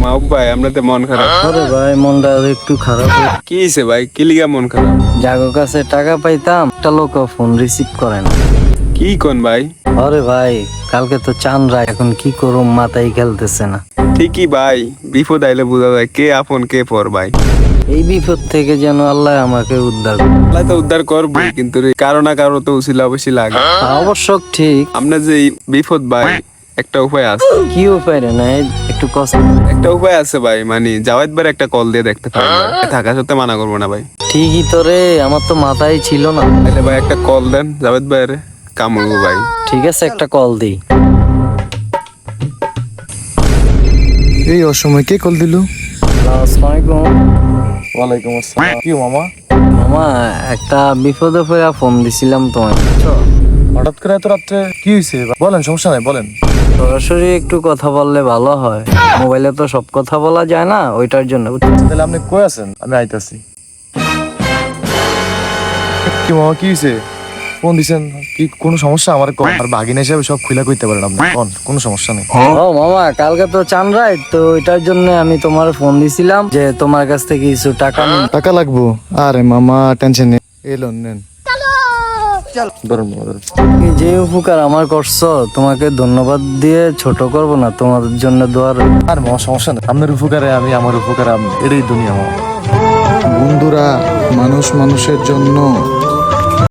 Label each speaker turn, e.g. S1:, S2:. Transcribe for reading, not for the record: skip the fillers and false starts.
S1: মাহবুব ভাই আপনাদের মন খারাপ?
S2: আরে ভাই মনটা একটু খারাপ।
S1: কি হয়েছে ভাই, কি লিগা মন খারাপ?
S2: জাগো কাছে টাকা পাইতাম, একটা লোক ফোন রিসিভ করে না।
S1: কি কোন ভাই?
S2: আরে ভাই কালকে তো চাঁদ রাত, এখন কি করুম মাথায় খেলতেছে না।
S1: ঠিকই ভাই, বিপদ আইলে বোঝা যায় কে আপন কে পর ভাই।
S2: এই বিপদ থেকে যেন আল্লাহ আমাকে উদ্ধার করে।
S1: আল্লাহ তো উদ্ধার করবে, কিন্তু কারো না কারো তো উছিলা বেশি লাগে।
S2: অবশ্য ঠিক।
S1: আপনার যে এই বিপদ ভাই, একটা উপায় আছে।
S2: কি উপায় রে? না একটু কষ্ট।
S1: একটা উপায় আছে ভাই, মানে জাওয়াত ভাই একটা কল দিয়ে দেখতে পারেন ভাই। থাকা সত্ত্বে মানা করবো না ভাই।
S2: ঠিকই তো রে, আমার তো মাথায় ছিল না।
S1: তাহলে ভাই একটা কল দেন জাওয়াত ভাইয়ের, কাম হইবো ভাই।
S2: ঠিক আছে, একটা কল দিই।
S3: এই অসময় কে কল দিল?
S2: আসসালামু আলাইকুম।
S3: ওয়ালাইকুম আসসালাম। কি মামা?
S2: মামা, একটা বিপদে পড়ে ফোন দিছিলাম তোমায়।
S3: হঠাৎ করে এত রাত্রে কি হয়েছে? বলেন, সমস্যা নাই, বলেন।
S2: সরাসরি একটু কথা বললে ভালো হয়, মোবাইলে তো সব কথা বলা যায় না, ওইটার জন্য।
S3: তাহলে আপনি কই আছেন? আমি আইতাছি। কি মামা, কি হয়েছে? ফোন দিছেন কি? কোনো সমস্যা? আমার কম আর বাগিনা হিসাবে সব খুলে কইতে পারেন আপনি। কোন কোনো সমস্যা নেই।
S2: ও মামা, কালকে তো চাঁদ রাত, তো ওইটার জন্য আমি তোমার ফোন দিছিলাম যে তোমার কাছ থেকে কিছু টাকা নিন।
S3: টাকা লাগবো? আরে মামা টেনশন নেই, এলো নেন। ধরুন মামা, ধরুন।
S2: তুমি যে উপকার আমার করছো, তোমাকে ধন্যবাদ দিয়ে ছোট করব না, তোমার জন্য দোয়া রইল।
S3: আর মামা সমস্যা নেই, আপনার উপকারে আমি, আমার উপকারে আপনি, এটাই দুনিয়া মামা। বন্ধুরা, মানুষ মানুষের জন্য